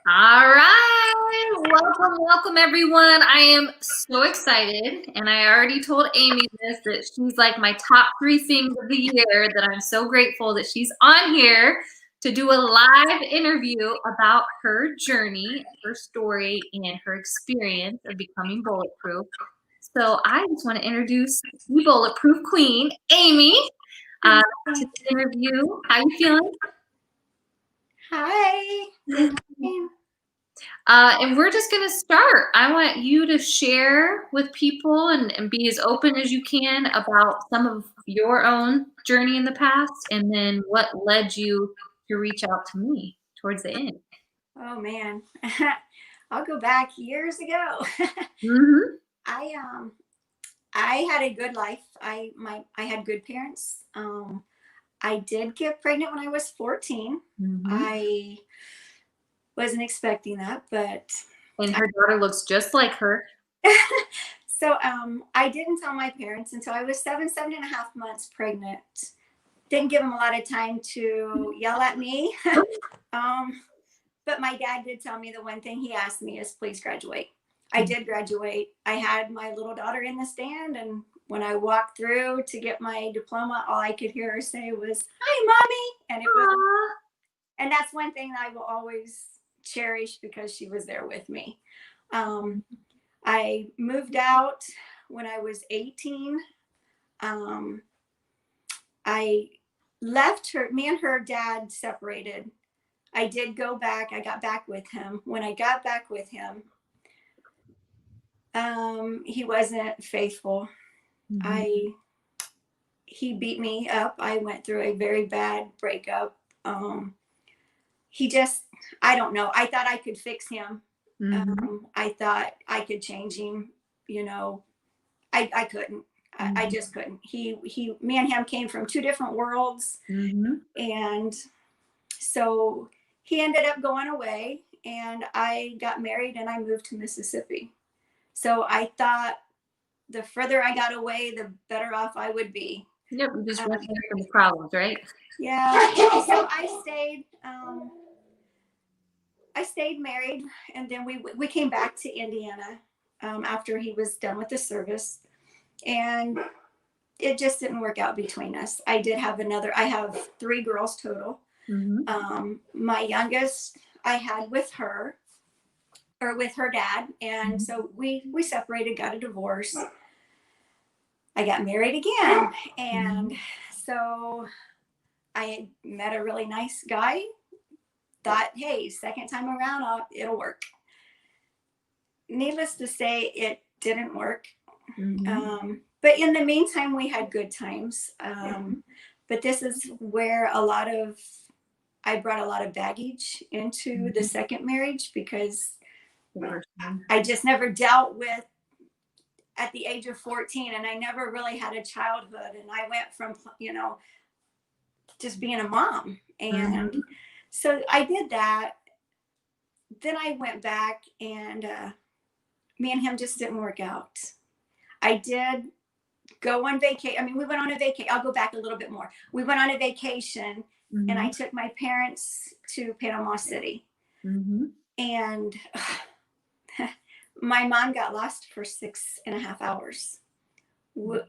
All right. Welcome everyone. I am so excited. And I already told Amy this that she's like my top three things of the year, that I'm so grateful that she's on here to do a live interview about her journey, her story, and her experience of becoming bulletproof. So I just want to introduce the Bulletproof Queen, Amy, to the interview. How you feeling? Hi. And we're just going to start. I want you to share with people and be as open as you can about some of your own journey in the past, and then what led you to reach out to me towards the end. Oh man, I'll go back years ago. Mm-hmm. I I had a good life. I had good parents. I did get pregnant when I was 14. Mm-hmm. I wasn't expecting that, but And her daughter looks just like her. so I didn't tell my parents until I was 7.5 months pregnant. Didn't give them a lot of time to yell at me. But my dad did tell me the one thing he asked me is, please graduate. I did graduate. I had my little daughter in the stand, and when I walked through to get my diploma, all I could hear her say was, "Hi, mommy." And it was, and that's one thing that I will always cherish because she was there with me. I moved out when I was 18. I left her, me and her dad separated. I did go back. I got back with him. When I got back with him, he wasn't faithful. Mm-hmm. He beat me up. I went through a very bad breakup. He just, I don't know. I thought I could fix him. Mm-hmm. I thought I could change him. I couldn't. I just couldn't. Me and him came from two different worlds. Mm-hmm. And so he ended up going away, and I got married and I moved to Mississippi. So I thought the further I got away, the better off I would be. Yep, you just run away from the problems, right? Yeah. So I stayed married, and then we came back to Indiana after he was done with the service, and it just didn't work out between us. I have three girls total. Mm-hmm. My youngest I had with her dad, and so we separated, got a divorce. I got married again, and so I met a really nice guy. Thought, hey, second time around, it'll work. Needless to say, it didn't work. Mm-hmm. But in the meantime, we had good times. But this is where I brought a lot of baggage into the second marriage, because I just never dealt with, at the age of 14, and I never really had a childhood. And I went from, just being a mom. And so I did that. Then I went back, and me and him just didn't work out. I did go on vacation. I mean, we went on a vacation. I'll go back a little bit more. We went on a vacation, and I took my parents to Panama City. And my mom got lost for 6.5 hours.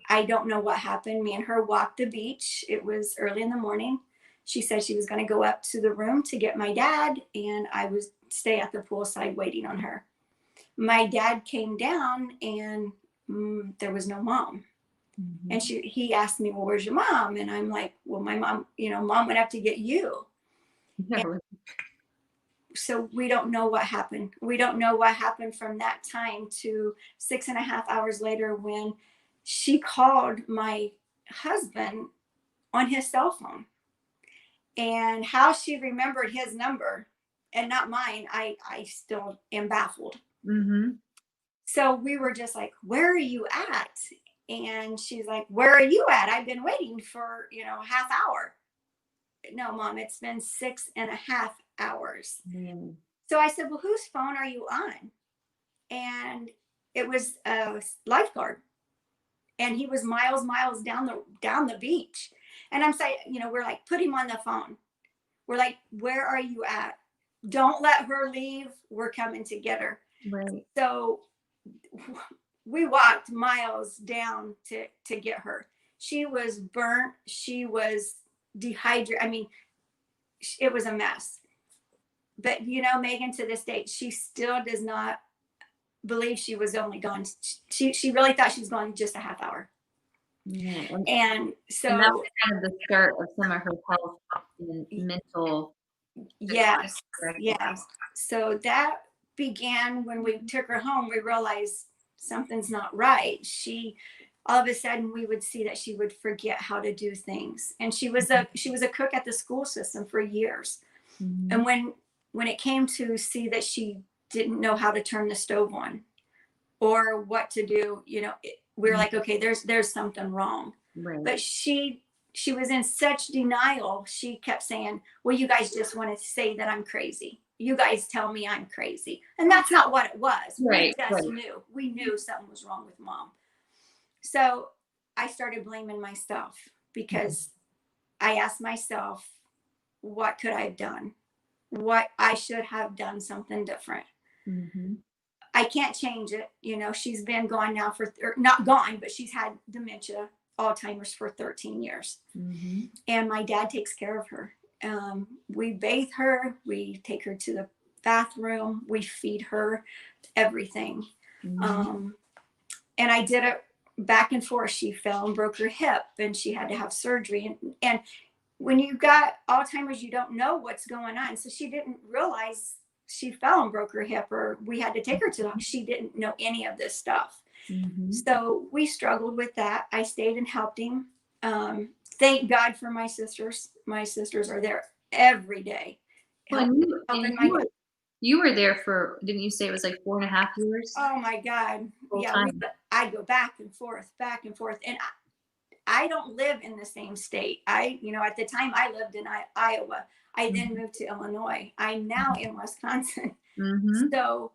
I don't know what happened. Me and her walked the beach. It was early in the morning. She said she was going to go up to the room to get my dad, and I would stay at the poolside waiting on her. My dad came down, and there was no mom. And he asked me, well, where's your mom? And I'm like, well, my mom, mom went up to get you. So we don't know what happened. We don't know what happened from that time to 6.5 hours later, when she called my husband on his cell phone. And how she remembered his number and not mine, I still am baffled. So we were just like, where are you at? And she's like, where are you at? I've been waiting for, half hour. No, Mom, it's been 6.5 hours. So I said, well, whose phone are you on? And it was a lifeguard. And he was miles down the beach. And I'm saying, we're like, put him on the phone. We're like, where are you at? don't let her leave. We're coming to get her. Right. So we walked miles down to get her. She was burnt. She was dehydrated. I mean, it was a mess. But Megan, to this day, she still does not believe she was only gone. She really thought she was gone just a half hour. Yeah. And so and that was kind of the start of some of her health and mental. Yes. So that began when we took her home. We realized something's not right. All of a sudden, we would see that she would forget how to do things. And she was a cook at the school system for years. Mm-hmm. And when it came to see that she didn't know how to turn the stove on or what to do, we were like, okay, there's something wrong. Right. But she was in such denial. She kept saying, well, you guys just want to say that I'm crazy. You guys tell me I'm crazy. And that's not what it was. Right. We knew something was wrong with Mom. So I started blaming myself because I asked myself, what could I have done? What I should have done something different. Mm-hmm. I can't change it. She's been gone now not gone, but she's had dementia, Alzheimer's for 13 years. Mm-hmm. And my dad takes care of her. We bathe her. We take her to the bathroom. We feed her everything. Mm-hmm. And I did it back and forth. She fell and broke her hip and she had to have surgery. And when you got Alzheimer's, you don't know what's going on. So she didn't realize she fell and broke her hip, or we had to take her to the, she didn't know any of this stuff. Mm-hmm. So we struggled with that. I stayed and helped him. Thank God for my sisters. My sisters are there every day. Well, you were there for, didn't you say it was like 4.5 years? Oh my God. Yeah. I go back and forth. And I don't live in the same state. At the time I lived in Iowa. I then moved to Illinois. I'm now in Wisconsin. Mm-hmm. So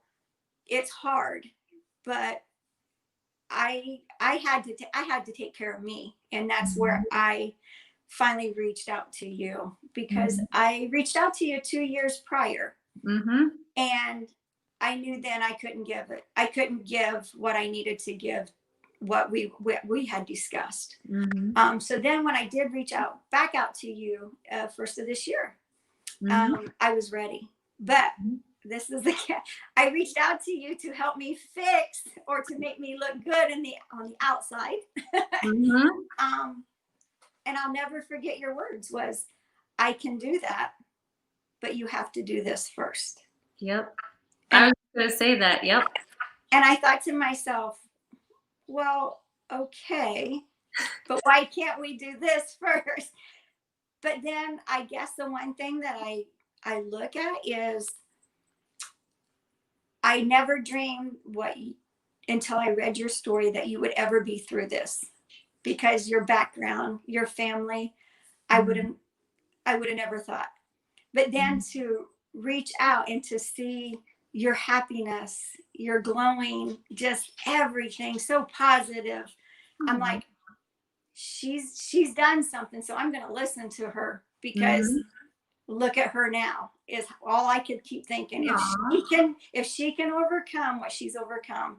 it's hard, but I had to take care of me. And that's where I finally reached out to you, because I reached out to you 2 years prior. Mm-hmm. And I knew then I couldn't give it. I couldn't give what I needed to give, what we had discussed. Mm-hmm. So then when I did back out to you first of this year, Mm-hmm. I was ready. But this is I reached out to you to help me fix, or to make me look good on the outside. Mm-hmm. And I'll never forget your words was, I can do that, but you have to do this first. Yep. I was going to say that. Yep. And I thought to myself, well, okay, but why can't we do this first? But then I guess the one thing that I look at is, I never dreamed until I read your story that you would ever be through this, because your background, your family, I would have never thought. But then to reach out and to see your happiness, your glowing, just everything so positive. I'm like, she's done something, so I'm going to listen to her, because look at her now, is all I could keep thinking. If she can overcome what she's overcome,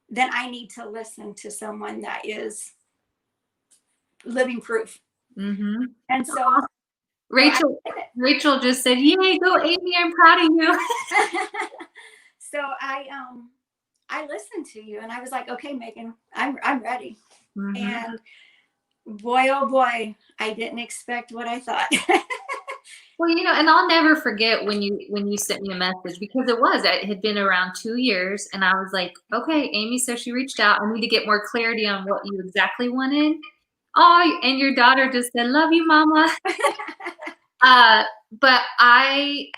then I need to listen to someone that is living proof. Mm-hmm. And so Rachel just said, "Yay, go Amy! I'm proud of you." So I listened to you, and I was like, okay, Megan, I'm ready. Mm-hmm. And boy, oh boy, I didn't expect what I thought. Well, and I'll never forget when you sent me a message, because it had been around 2 years, and I was like, okay, Amy, so she reached out. I need to get more clarity on what you exactly wanted. Oh, and your daughter just said, "Love you, Mama." But I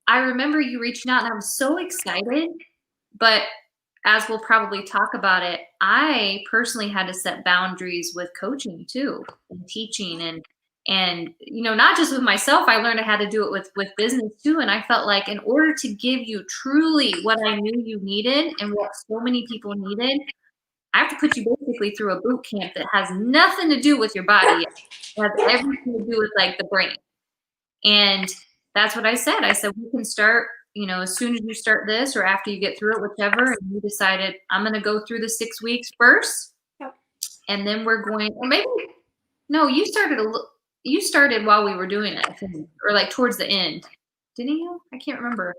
remember you reaching out, and I was so excited. But as we'll probably talk about it, I personally had to set boundaries with coaching too, and teaching, and not just with myself. I learned how to do it with business too. And I felt like, in order to give you truly what I knew you needed and what so many people needed, I have to put you basically through a boot camp that has nothing to do with your body. It has everything to do with like the brain. And that's what I said. I said, we can start, as soon as you start this or after you get through it, whichever. And we decided I'm going to go through the 6 weeks first. Yep. And then we're going, or maybe, no, you started while we were doing it, I think, or like towards the end. Didn't you? I can't remember.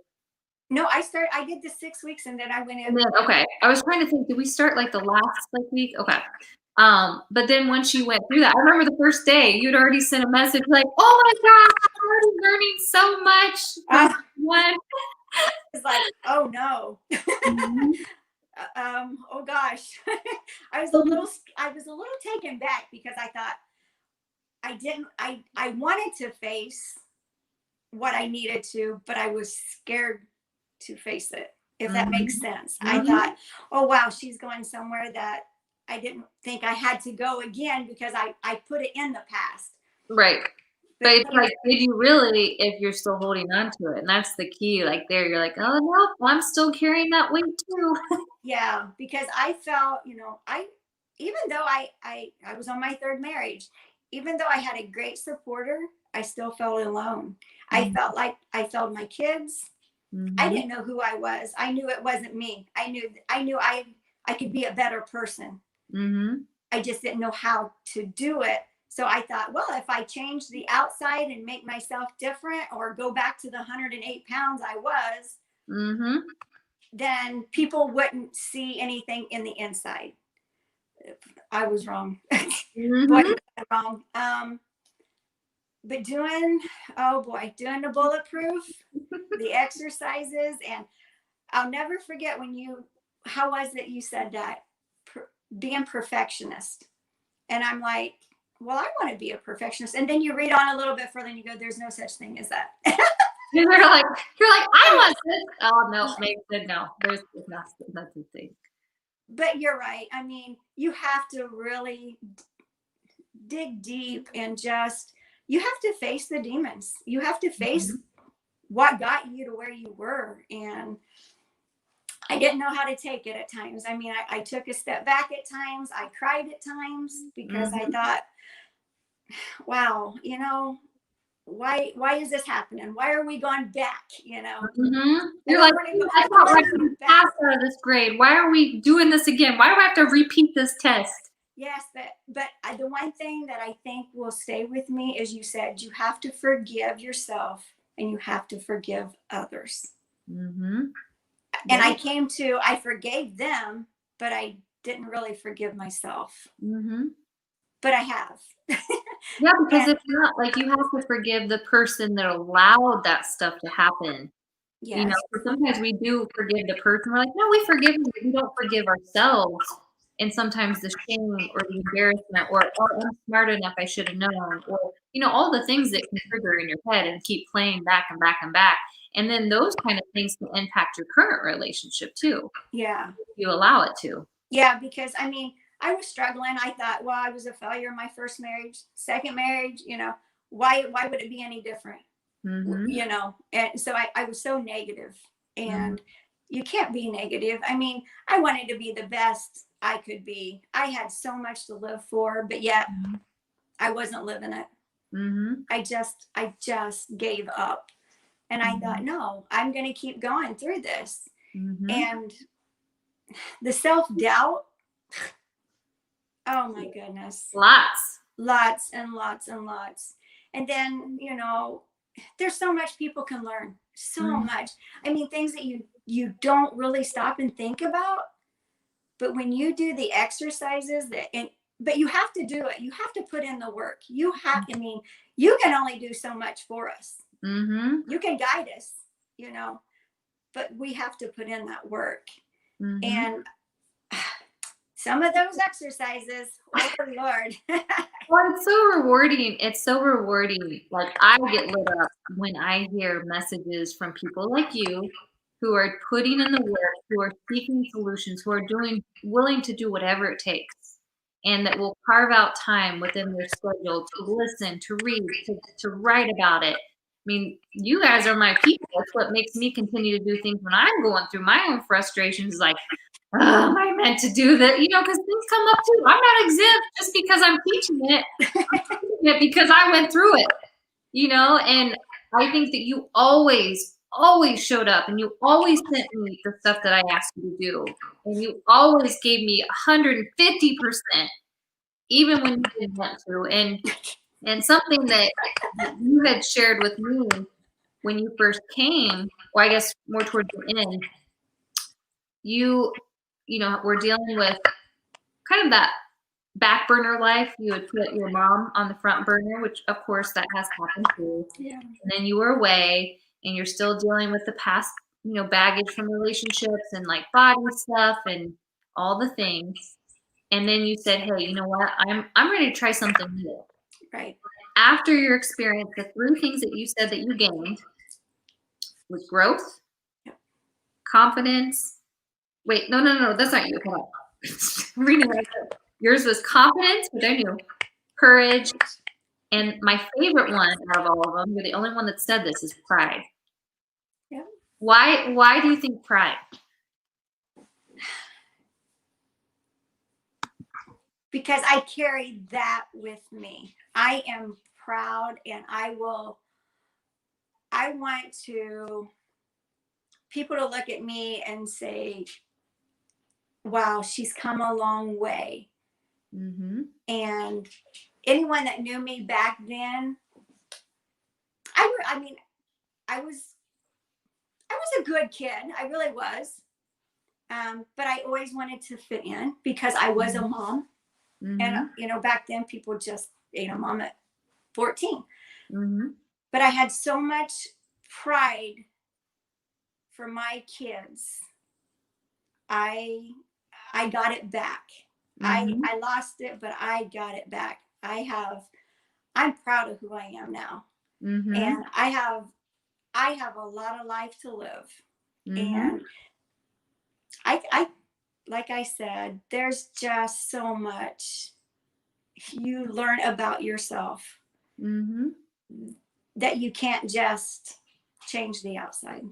No, I did the 6 weeks and then I went in. Okay. I was trying to think, did we start like the last week? Okay. But then once you went through that, I remember the first day you'd already sent a message like, "Oh my God, I'm already learning so much from one." It's like, oh no. Mhm. Oh gosh. I was a little taken back because I thought I wanted to face what I needed to, but I was scared to face it, if that makes sense. I thought, oh wow, she's going somewhere that I didn't think I had to go again because I put it in the past. Right. But it's like, did you really, if you're still holding on to it? And that's the key. Like there, you're like, oh no, I'm still carrying that weight too. Yeah, because I felt, even though I was on my third marriage, even though I had a great supporter, I still felt alone. I felt like I failed my kids. I didn't know who I was. I knew it wasn't me. I knew I could be a better person. I just didn't know how to do it. So I thought, well, if I change the outside and make myself different or go back to the 108 pounds I was, then people wouldn't see anything in the inside. I was wrong. Wrong. But doing the Bulletproof, the exercises, and I'll never forget how was it you said that? Being perfectionist. And I'm like, well, I want to be a perfectionist. And then you read on a little bit further and you go, there's no such thing as that. you're like, I want this. Oh no, Meg said no. There's nothing. But you're right. I mean, you have to really dig deep and you have to face the demons. You have to face what got you to where you were. And I didn't know how to take it at times. I mean, I took a step back at times. I cried at times because I thought, wow, why is this happening? Why are we going back? You're like, I thought we're going to pass out of this grade. Why are we doing this again? Why do I have to repeat this test? Yes, but the one thing that I think will stay with me is you said you have to forgive yourself and you have to forgive others. And I forgave them, but I didn't really forgive myself. But I have. Yeah, because it's not like you have to forgive the person that allowed that stuff to happen. Yes. Sometimes we do forgive the person. We're like, no, we forgive them. We don't forgive ourselves. And sometimes the shame or the embarrassment or, oh, I'm smart enough, I should have known. Or, all the things that can trigger in your head and keep playing back and back and back. And then those kind of things can impact your current relationship too. Yeah. If you allow it to. Yeah, because I mean, I was struggling. I thought, well, I was a failure in my first marriage, second marriage, why would it be any different? And so I was so negative, and you can't be negative. I mean, I wanted to be the best I could be. I had so much to live for, but yet I wasn't living it. I just gave up. And I thought, no, I'm going to keep going through this. And the self-doubt, oh my goodness. Lots and lots and lots. And then, there's so much people can learn. So much. I mean, things that you don't really stop and think about. But when you do the exercises but you have to do it. You have to put in the work. You can only do so much for us. You can guide us, but we have to put in that work. And some of those exercises, oh Lord. Well, it's so rewarding. It's so rewarding. Like I get lit up when I hear messages from people like you who are putting in the work, who are seeking solutions, who are willing to do whatever it takes, and that will carve out time within their schedule to listen, to read, to write about it. I mean, you guys are my people. That's what makes me continue to do things when I'm going through my own frustrations. Like, oh, am I meant to do that? Because things come up too. I'm not exempt just because I'm teaching it. I'm teaching it because I went through it, and I think that you always showed up, and you always sent me the stuff that I asked you to do. And you always gave me 150%, even when you didn't want to. And something that you had shared with me when you first came, or I guess more towards the end, you know, we're dealing with kind of that back burner life. You would put your mom on the front burner, which of course that has happened too. Yeah. And then you were away and you're still dealing with the past, you know, baggage from relationships and like body stuff and all the things. And then you said, hey, you know what? I'm ready to try something new. Right. After your experience, the three things that you said that you gained was growth, confidence. Wait, no, that's not you. Hold on. Reading right there. Yours was confidence, which I knew, courage, and my favorite one out of all of them, you're the only one that said this, is pride. Yeah. Why do you think pride? Because I carry that with me. I am proud, and I want people to look at me and say, wow, she's come a long way. Mm-hmm. And anyone that knew me back then, I was a good kid. I really was. But I always wanted to fit in because I was a mom. Mm-hmm. And, you know, back then people just ate a mom at 14. Mm-hmm. But I had so much pride for my kids. I got it back. Mm-hmm. I lost it, but I got it back. I'm proud of who I am now. Mm-hmm. And I have a lot of life to live. Mm-hmm. And I like I said, there's just so much you learn about yourself. Mm-hmm. That you can't just change the outside.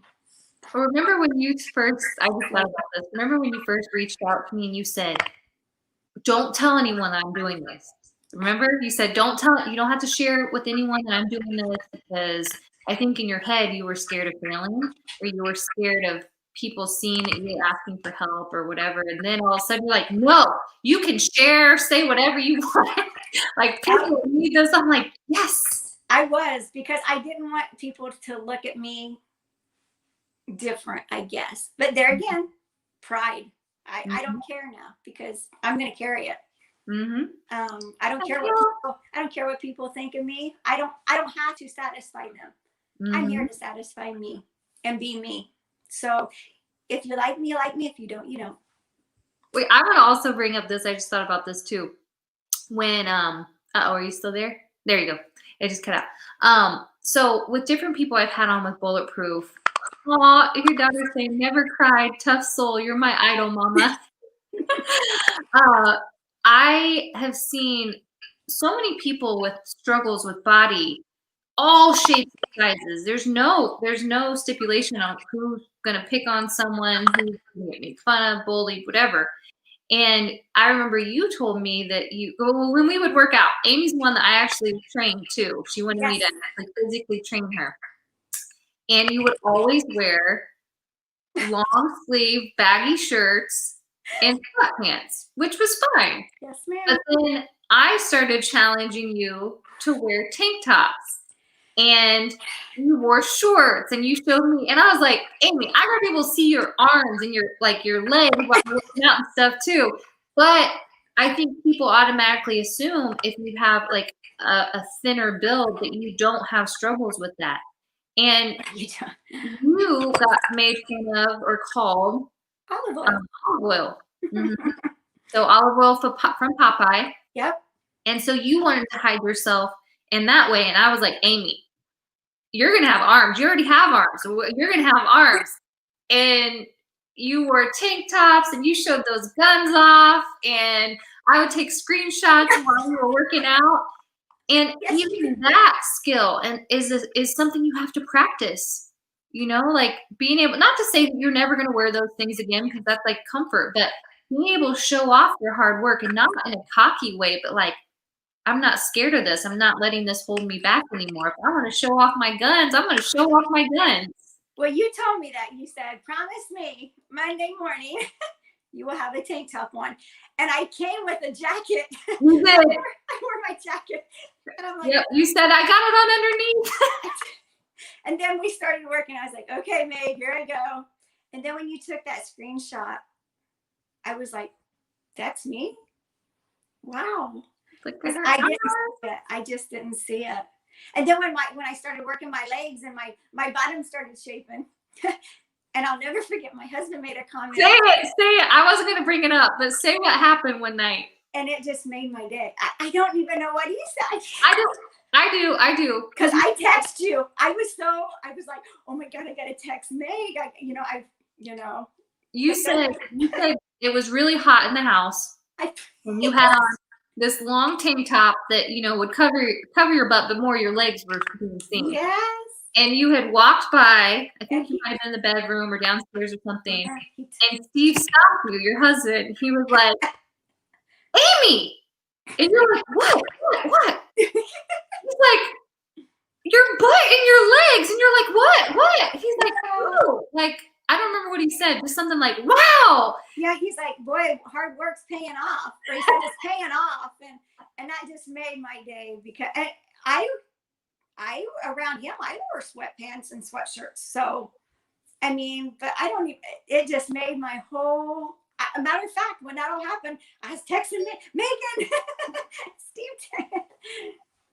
Remember when you first, I just thought about this. Remember when you first reached out to me and you said, don't tell anyone that I'm doing this. Remember, you said, you don't have to share it with anyone that I'm doing this, because I think in your head you were scared of failing, or you were scared of people seeing that you were asking for help or whatever. And then all of a sudden you're like, no, you can share, say whatever you want. Like, people need this. I'm like, yes. I was, because I didn't want people to look at me different, I guess. But there again, pride. I don't care now, because I'm going to carry it. Mm-hmm. I don't care what people think of me. I don't have to satisfy them. Mm-hmm. I'm here to satisfy me and be me. So if you like me, you like me. If you don't, you don't. Wait, I want to also bring up this. I just thought about this too. When are you still there? There you go. It just cut out. So with different people I've had on with Bulletproof, your daughter's saying, never cried, tough soul, you're my idol, mama. I have seen so many people with struggles with body, all shapes and sizes. There's no stipulation on who's gonna pick on someone, who's gonna get made fun of, bullied, whatever. And I remember you told me that when we would work out, Amy's one that I actually trained too. She wanted me to actually physically train her. And you would always wear long sleeve baggy shirts and sweatpants, which was fine. Yes, ma'am. But then I started challenging you to wear tank tops, and you wore shorts, and you showed me, and I was like, Amy, I gotta be able to see your arms and your legs while you're working out and stuff too. But I think people automatically assume if you have like a thinner build that you don't have struggles with that. And you got made fun of or called olive oil. Olive oil. Mm-hmm. So olive oil from Popeye. Yep. And so you wanted to hide yourself in that way. And I was like, Amy, you're going to have arms. You already have arms. You're going to have arms. And you wore tank tops and you showed those guns off. And I would take screenshots while you were working out. And even that skill is something you have to practice, you know, like being able, not to say that you're never going to wear those things again, because that's like comfort, but being able to show off your hard work, and not in a cocky way, but like, I'm not scared of this. I'm not letting this hold me back anymore. If I want to show off my guns, I'm going to show off my guns. Well, you told me that. You said, promise me Monday morning you will have a tank top on. And I came with a jacket. You did. I wore my jacket. And I'm like, yep. You said, I got it on underneath. And then we started working. I was like, okay, Meg, here I go. And then when you took that screenshot, I was like, that's me? Wow. I just didn't see it. And then when I started working my legs and my bottom started shaping, and I'll never forget, my husband made a comment. Say it. I wasn't going to bring it up, but say what happened one night. And it just made my day. I don't even know what he said. I do. Because I text you. I was like, oh my God, I got to text Meg. You said it was really hot in the house. And you had on this long tank top that, would cover your butt, but more your legs were being seen. Yes. And you had walked by, I think you might have been in the bedroom or downstairs or something. And Steve stopped you, your husband. He was like, Amy. And you're like, what? He's like, your butt and your legs. And you're like, what? He's like, oh, like, I don't remember what he said. Just something like, wow. Yeah, he's like, boy, hard work's paying off. Or he said it's paying off. And that just made my day, because I around him, I wore sweatpants and sweatshirts. So, I mean, but I don't even, it just made my whole, matter of fact, when that all happened, I was texting Megan, Steve,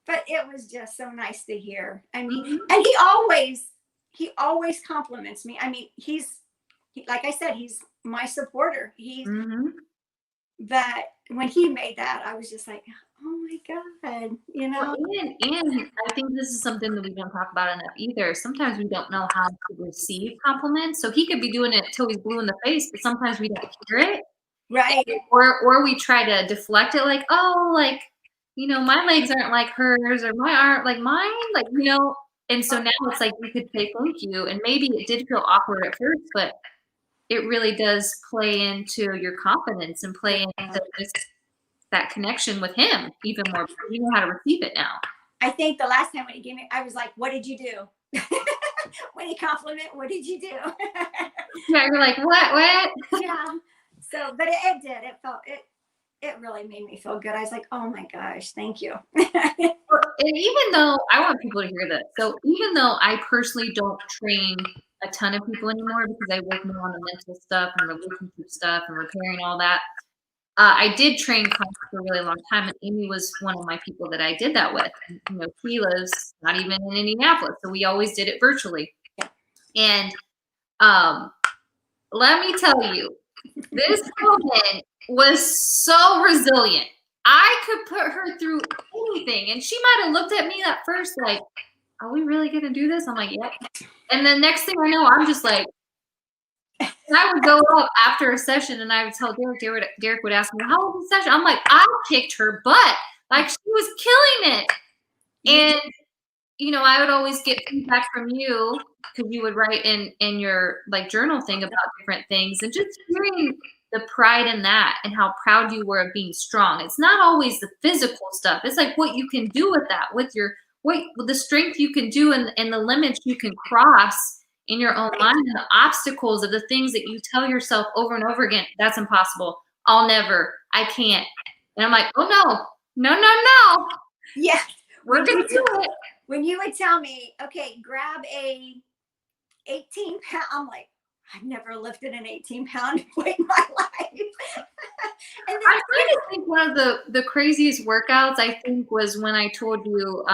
but it was just so nice to hear. I mean, and he always compliments me. I mean, like I said, he's my supporter. But when he made that, I was just like, oh my God, And I think this is something that we don't talk about enough either. Sometimes we don't know how to receive compliments. So he could be doing it till he's blue in the face, but sometimes we don't hear it. Right. Or we try to deflect it like, oh, like, my legs aren't like hers, or my aren't like mine, like, and so now it's like you could say thank you. And maybe it did feel awkward at first, but it really does play into your confidence and play into that connection with him even more, because you know how to receive it now. I think the last time when he gave me, I was like, what did you do? When he complimented, what did you do? Yeah, you're like, what? Yeah. So, but it did. It really made me feel good. I was like, oh my gosh, thank you. And even though, I want people to hear this, so even though I personally don't train a ton of people anymore, because I work more on the mental stuff and relationship stuff and repairing all that, I did train clients for a really long time, and Amy was one of my people that I did that with. And, she lives not even in Indianapolis, so we always did it virtually. Yeah. And let me tell you, this woman was so resilient. I could put her through anything, and she might have looked at me at first like, are we really going to do this? I'm like, yep. And the next thing I know, I'm just like, and I would go up after a session and I would tell Derek would ask me, how was the session? I'm like, I kicked her butt. Like, she was killing it. And, I would always get feedback from you, because you would write in your like journal thing about different things, and just hearing the pride in that and how proud you were of being strong. It's not always the physical stuff. It's like what you can do with that, with the strength you can do, and the limits you can cross in your own mind, and the obstacles of the things that you tell yourself over and over again, that's impossible. I'll never, I can't. And I'm like, oh no. Yeah. We're going to do it. When you would tell me, okay, grab a 18-pound, I'm like, I've never lifted an 18-pound weight in my life. And I'm trying to think, one of the craziest workouts, I think, was when I told you,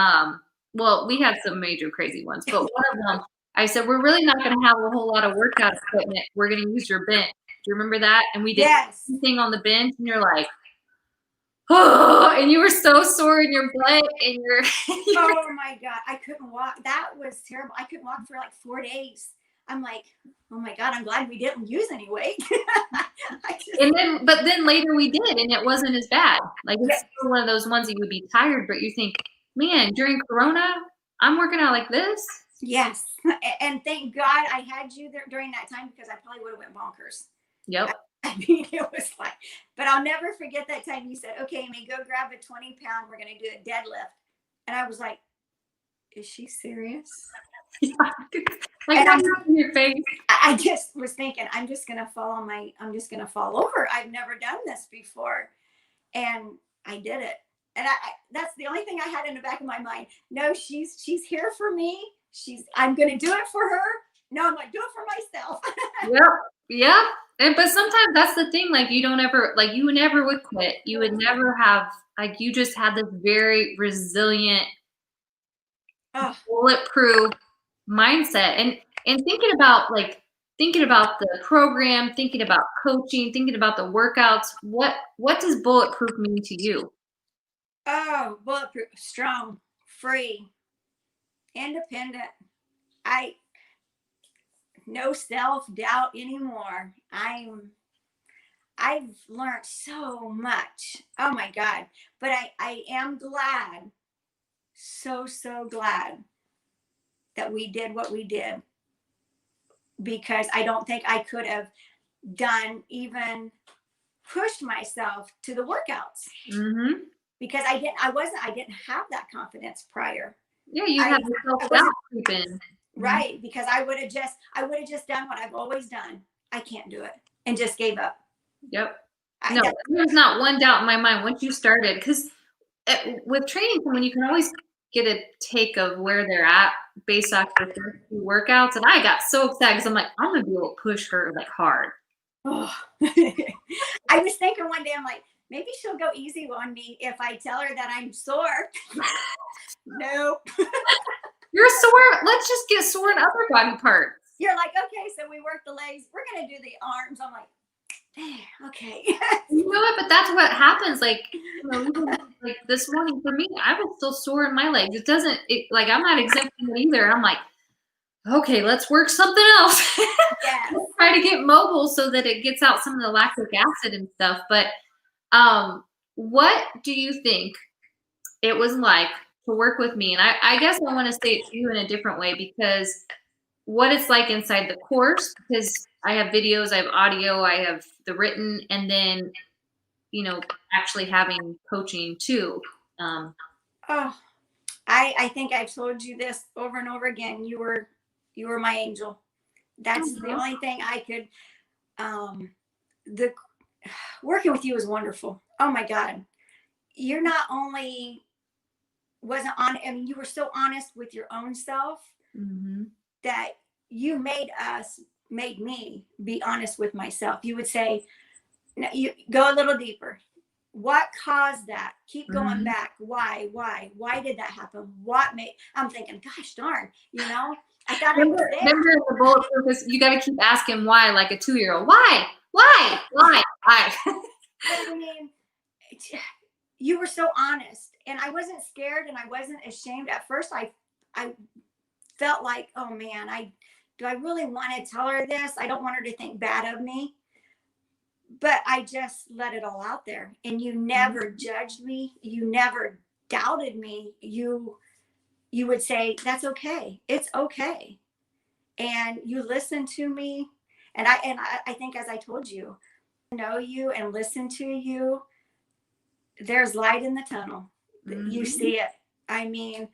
well, we had some major crazy ones, but one of them, I said, we're really not going to have a whole lot of workout equipment. We're going to use your bench. Do you remember that? And we did everything on the bench, and you're like, oh, and you were so sore in your butt, and oh my God, I couldn't walk. That was terrible. I couldn't walk for like 4 days. I'm like, oh my God, I'm glad we didn't use any weight. But then later we did, and it wasn't as bad. Like, it's still one of those ones that you would be tired, but you think, man, during Corona, I'm working out like this. Yes. And thank God I had you there during that time, because I probably would have went bonkers. Yep. I mean, it was like, but I'll never forget that time you said, okay, Amy, go grab a 20-pound. We're going to do a deadlift. And I was like, is she serious? Yeah. And I'm in your face. I just was thinking, I'm just going to fall over. I've never done this before. And I did it. And that's the only thing I had in the back of my mind. No, she's here for me. I'm going to do it for her. No, I'm going to do it for myself. Yep. Yep. But sometimes that's the thing. Like, you don't ever, like, you never would quit. You would never have, like, you just had this very resilient, bulletproof mindset. And thinking about the program, thinking about coaching, thinking about the workouts, what does bulletproof mean to you? Oh, bulletproof, strong, free, independent. No self-doubt anymore. I've learned so much. Oh my God. But I am glad, so glad that we did what we did, because I don't think I could have done, even pushed myself to the workouts. Mm-hmm. Because I didn't have that confidence prior. Yeah, you have self-doubt creeping. Right, because I would have just done what I've always done. I can't do it, and just gave up. Yep. No, there's not one doubt in my mind once you started, because with training someone, you can always get a take of where they're at based off the first few workouts. And I got so excited because I'm like, I'm gonna be able to push her like hard. Oh. I was thinking one day, I'm like, maybe she'll go easy on me if I tell her that I'm sore. Nope. You're sore. Let's just get sore in other body parts. You're like, okay, so we work the legs. We're gonna do the arms. I'm like, okay. You know what? But that's what happens. Like, even like this morning for me, I was still sore in my legs. Like, I'm not exempt from it either. I'm like, okay, let's work something else. Yes. Let's try to get mobile so that it gets out some of the lactic acid and stuff. But what do you think it was like to work with me? And I guess I want to say it to you in a different way, because what it's like inside the course, because I have videos, I have audio, I have the written, and then, actually having coaching too. I think I've told you this over and over again. You were my angel. That's the only thing I could, the working with you was wonderful. Oh my God. You're not only you were so honest with your own self, mm-hmm. that you made me be honest with myself. You would say, no, you go a little deeper. What caused that? Keep going, mm-hmm. back. Why did that happen? I'm thinking, gosh darn, I thought I was there. Remember the Bulletproof, you got to keep asking why, like a 2-year-old. Why? I mean, you were so honest, and I wasn't scared, and I wasn't ashamed. At first, I felt like, oh man, do I really want to tell her this? I don't want her to think bad of me. But I just let it all out there, and you never judged me. You never doubted me. You would say, that's okay. It's okay. And you listened to me. And I think, as I told you, know you and listen to you, there's light in the tunnel. Mm-hmm. You see it. I mean,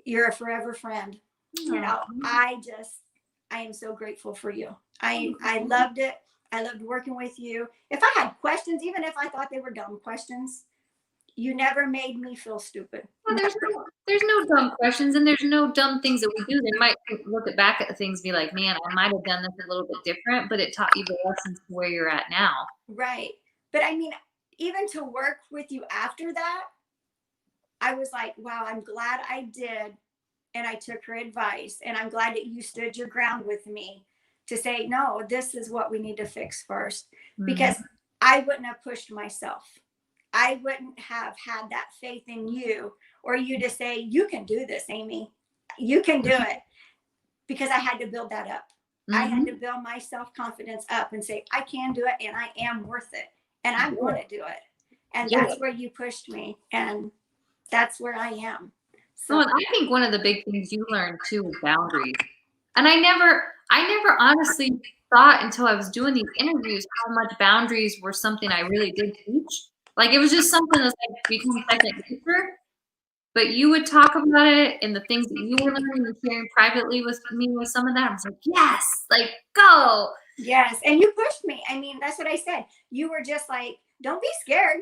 you're a forever friend. Mm-hmm. I am so grateful for you. I loved it. I loved working with you. If I had questions, even if I thought they were dumb questions, you never made me feel stupid. Well, there's no dumb questions, and there's no dumb things that we do. They might look back at things and be like, man, I might have done this a little bit different, but it taught you the lessons to where you're at now. Right. But I mean, even to work with you after that, I was like, wow, I'm glad I did. And I took her advice, and I'm glad that you stood your ground with me to say, no, this is what we need to fix first, because I wouldn't have pushed myself. I wouldn't have had that faith in you, or you to say, you can do this, Amy, you can do it, because I had to build that up. I had to build my self-confidence up and say, I can do it, and I am worth it, and I'm going to do it. And that's where you pushed me, and that's where I am. So I think one of the big things you learned too was boundaries. And I never honestly thought until I was doing these interviews how much boundaries were something I really did teach. Like, it was just something that's like become second nature. But you would talk about it and the things that you were learning and sharing privately with me with some of that. I was like, yes, like go. Yes, and you pushed me. I mean, that's what I said. You were just like, don't be scared.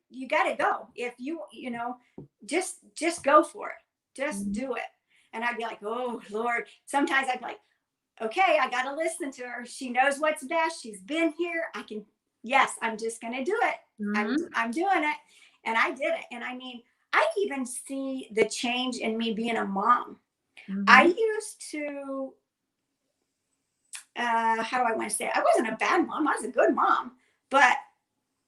You got to go. If you know, just go for it. Just do it. And I'd be like, oh Lord. Sometimes I'd be like, okay, I got to listen to her. She knows what's best. She's been here. Yes, I'm just going to do it. I'm doing it. And I did it. And I mean, I even see the change in me being a mom. I used to, how do I want to say it? I wasn't a bad mom. I was a good mom, but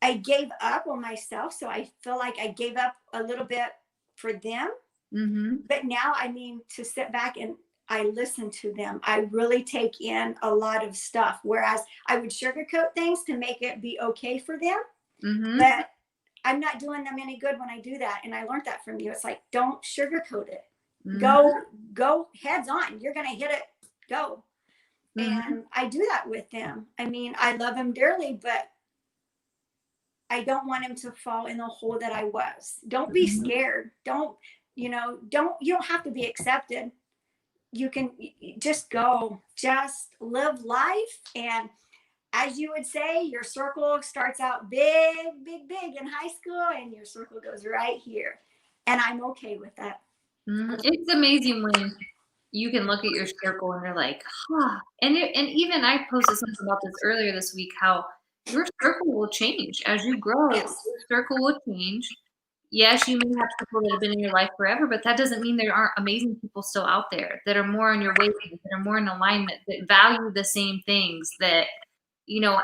I gave up on myself. So I feel like I gave up a little bit for them. But now, I mean, to sit back and I listen to them, I really take in a lot of stuff. Whereas I would sugarcoat things to make it be okay for them. But I'm not doing them any good when I do that. And I learned that from you. It's like, don't sugarcoat it. Go heads on. You're going to hit it. Go. And I do that with them. I mean, I love them dearly, but I don't want him to fall in the hole that I was. Don't be scared. You don't have to be accepted. You can just go, just live life. And as you would say, your circle starts out big, big, big in high school, and your circle goes right here. And I'm okay with that. It's amazing when you can look at your circle and you're like, huh. And even I posted something about this earlier this week, how your circle will change as you grow. Yes. Your circle will change. Yes, you may have people that have been in your life forever, but that doesn't mean there aren't amazing people still out there that are more on your wavelength, that are more in alignment, that value the same things, that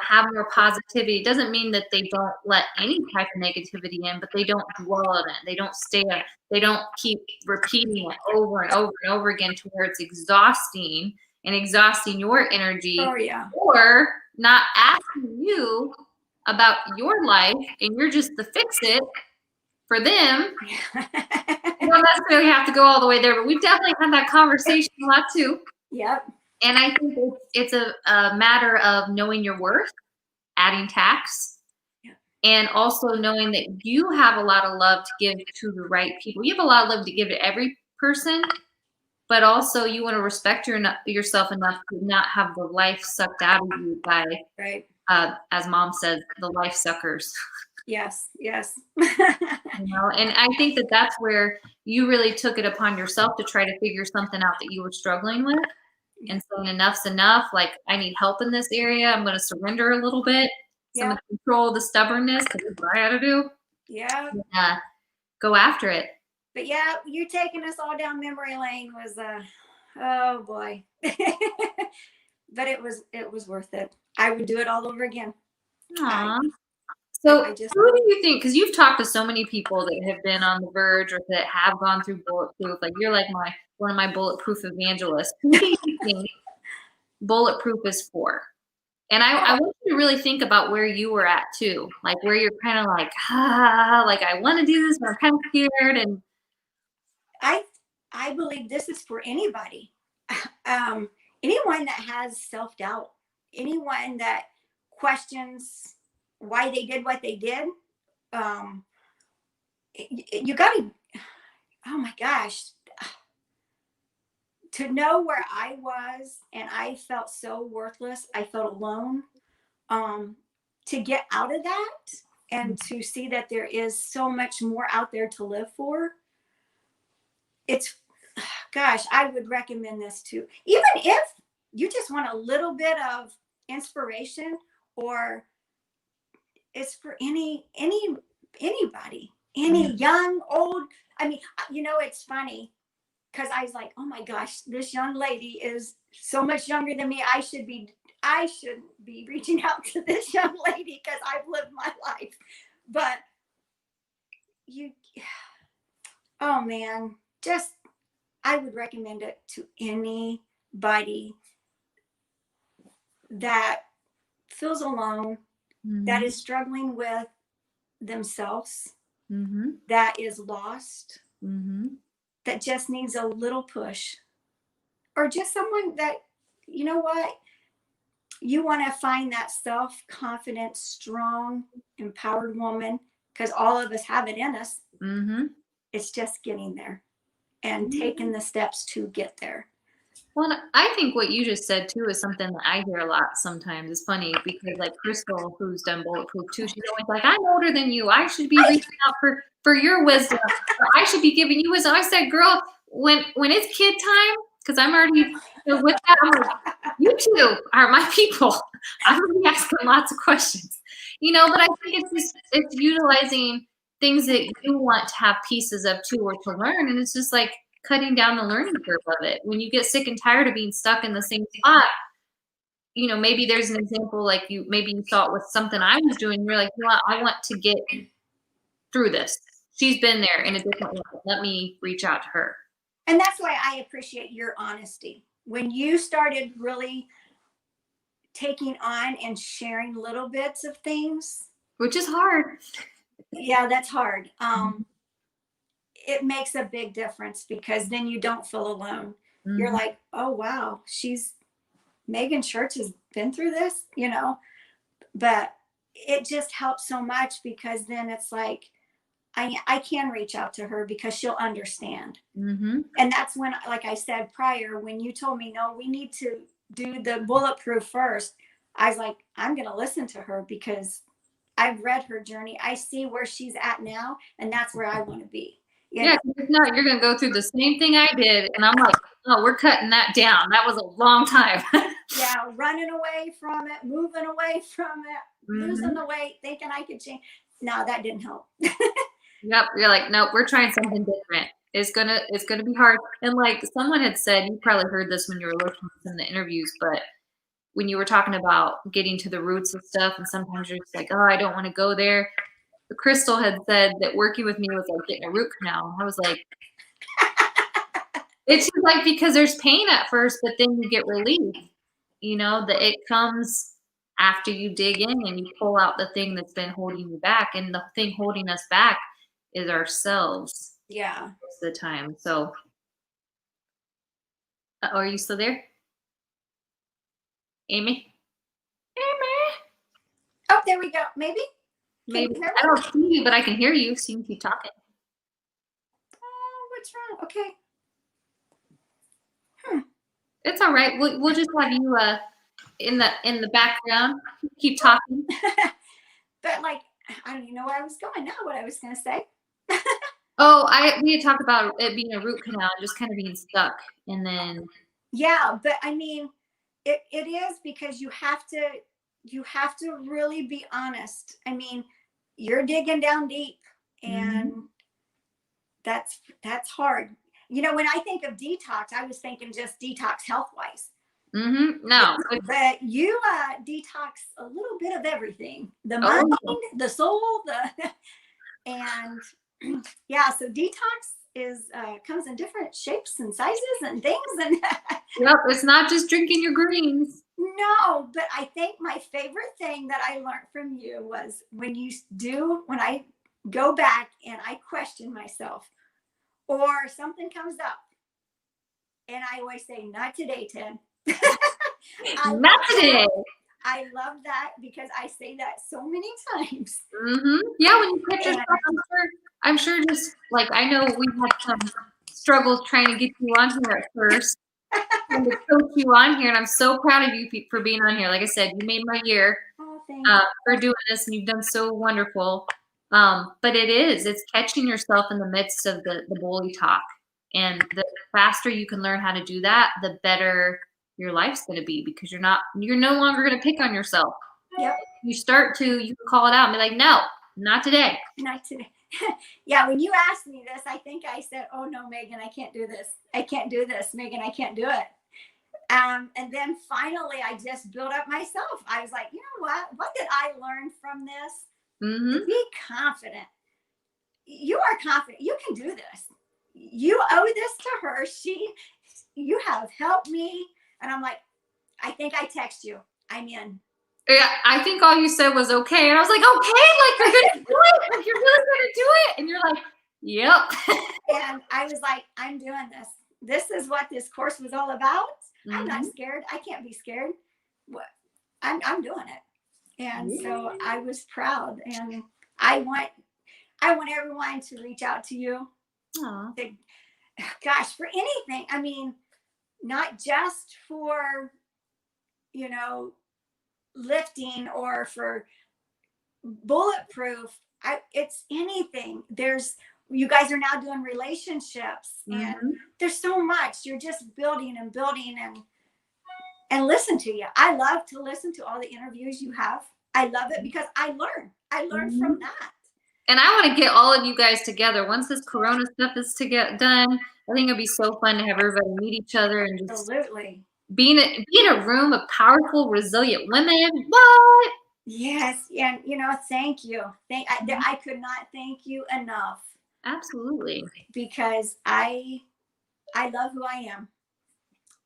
have more positivity. It doesn't mean that they don't let any type of negativity in, but they don't dwell on it. They don't stay on it. They don't keep repeating it over and over and over again to where it's exhausting your energy. Oh, yeah. Or not asking you about your life, and you're just the fix it for them. You don't necessarily have to go all the way there, but we've definitely had that conversation a lot too. Yep. And I think it's a matter of knowing your worth, adding tax, and also knowing that you have a lot of love to give to the right people. You have a lot of love to give to every person, but also you want to respect yourself enough to not have the life sucked out of you by, as Mom says, the life suckers. Yes. And I think that that's where you really took it upon yourself to try to figure something out that you were struggling with. And saying enough's enough. Like, I need help in this area. I'm going to surrender a little bit. Some of the control, the stubbornness, because that's what I had to do. Yeah. Go after it. But yeah, you taking us all down memory lane was, oh boy. But it was worth it. I would do it all over again. Aww. So who do you think, because you've talked to so many people that have been on the verge or that have gone through Bulletproof, like you're like one of my Bulletproof evangelists. Who do you think Bulletproof is for? And I want you to really think about where you were at too, like where you're kind of like, like I want to do this, but I'm kind of scared. And I believe this is for anybody. Anyone that has self-doubt, anyone that questions why they did what they did. You got to, oh my gosh, to know where I was and I felt so worthless. I felt alone. To get out of that and to see that there is so much more out there to live for. Gosh, I would recommend this too. Even if you just want a little bit of inspiration, or it's for anybody, any young, old. I mean, it's funny because I was like, oh my gosh, this young lady is so much younger than me. I shouldn't be reaching out to this young lady because I've lived my life. But oh man, I would recommend it to anybody that feels alone, that is struggling with themselves, that is lost, that just needs a little push, or just someone that, you know what, you want to find that self-confident, strong, empowered woman, because all of us have it in us. Mm-hmm. It's just getting there and taking the steps to get there. Well, I think what you just said too is something that I hear a lot sometimes. It's funny because like Crystal, who's done Bulletproof too, she's always like, I'm older than you. I should be reaching out for your wisdom. Or I should be giving you wisdom. I said, girl, when it's kid time, because I'm already with that, I'm like, you two are my people. I'm gonna be asking lots of questions. But I think it's utilizing things that you want to have pieces of too or to learn. And it's just like cutting down the learning curve of it. When you get sick and tired of being stuck in the same spot, maybe there's an example like maybe you saw it with something I was doing. You're like, I want to get through this. She's been there in a different way. Let me reach out to her. And that's why I appreciate your honesty. When you started really taking on and sharing little bits of things, which is hard. Yeah, that's hard. It makes a big difference because then you don't feel alone. Mm-hmm. You're like, oh, wow, Megan Church has been through this, but it just helps so much because then it's like, I can reach out to her because she'll understand. Mm-hmm. And that's when, like I said prior, when you told me, no, we need to do the Bulletproof first, I was like, I'm going to listen to her because I've read her journey. I see where she's at now, and that's where I want to be. Yeah, if not, you're going to go through the same thing I did. And I'm like, oh, we're cutting that down. That was a long time. Yeah, running away from it, moving away from it, losing the weight, thinking I could change. No, that didn't help. Yep, you're like, nope, we're trying something different. It's gonna be hard. And like someone had said, you probably heard this when you were listening to the interviews, but when you were talking about getting to the roots of stuff, and sometimes you're just like, oh, I don't want to go there. Crystal had said that working with me was like getting a root canal. I was like, it's just like because there's pain at first, but then you get relief. That it comes after you dig in and you pull out the thing that's been holding you back, and the thing holding us back is ourselves. Yeah, most of the time. So, are you still there, Amy? Oh, there we go. Maybe. I don't see you, but I can hear you. So you can keep talking. Oh, what's wrong? Okay. It's all right. We'll just have you in the background. Keep talking. But like, I don't even know where I was going now. What I was going to say. We had talked about it being a root canal and just kind of being stuck, and then. Yeah, but I mean, it is because you have to really be honest. I mean, you're digging down deep, and that's hard. When I think of detox, I was thinking just detox health-wise. No, but you detox a little bit of everything: the mind, the soul, and yeah. So detox comes in different shapes and sizes and things, and yep, it's not just drinking your greens. No, but I think my favorite thing that I learned from you was when I go back and I question myself, or something comes up, and I always say, "Not today, Ted." Not today. I love that because I say that so many times. Yeah, when you catch yourself, I'm sure just like I know we had some struggles trying to get you on here at first. And to coach you on here, and I'm so proud of you for being on here. Like I said, you made my year for doing this, and you've done so wonderful. But it's catching yourself in the midst of the bully talk, and the faster you can learn how to do that, the better your life's going to be, because you're no longer going to pick on yourself. Yep. You can call it out and be like, no, not today. Not today. Yeah, when you asked me this, I think I said, oh no, Megan, I can't do this. I can't do this, Megan, I can't do it. And then finally I just built up myself. I was like, you know what did I learn from this? Be confident. You are confident. You can do this. You owe this to her. You have helped me. And I'm like, I think I text you. I'm in. Yeah, I think all you said was okay. And I was like, okay, like you're going to do it. Like you're really going to do it. And you're like, yep. And I was like, I'm doing this. This is what this course was all about. I'm not scared. I can't be scared. I'm doing it. And so I was proud, and I want everyone to reach out to you. To, gosh, for anything. I mean, not just for, you know, lifting or for Bulletproof. It's anything. You guys are now doing relationships, and there's so much. You're just building and building, and listen to you. I love to listen to all the interviews you have. I love it because I learn from that. And I want to get all of you guys together. Once this Corona stuff is to get done, I think it'd be so fun to have everybody meet each other and just absolutely be in a room of powerful, resilient women. What? Yes, and thank you. I could not thank you enough. Absolutely. Because I love who I am.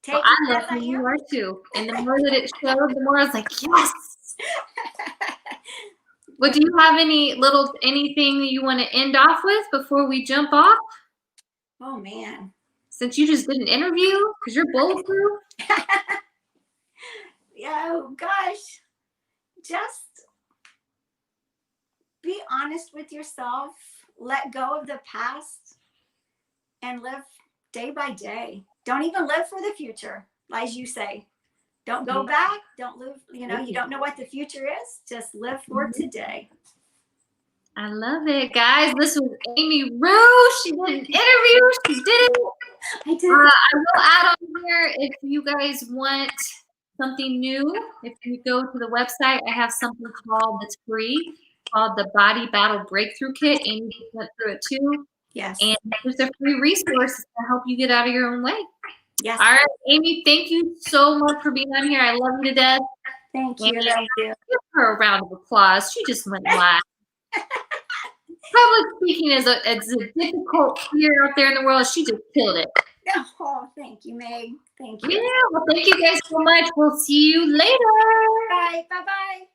Well, I love who you are too. And the more that it showed, the more I was like, yes. Well, do you have anything that you want to end off with before we jump off? Oh man. Since you just did an interview, because you're bulletproof. Oh gosh. Just be honest with yourself. Let go of the past and live day by day. Don't even live for the future, as you say. Don't go back. Don't live, you don't know what the future is. Just live for today. I love it, guys. This was Amy Rue. She did an interview. She did it. I did. I will add on here if you guys want something new. If you go to the website, I have something that's free called the Body Battle Breakthrough Kit. Amy went through it too. Yes. And there's a free resource to help you get out of your own way. Yes. All right, Amy, thank you so much for being on here. I love you to death. Thank you. Thank you. Give her a round of applause. She just went live. Public speaking is a difficult fear out there in the world. She just killed it. Oh, thank you, Meg. Thank you. Yeah, well, thank you guys so much. We'll see you later. Bye. Bye-bye.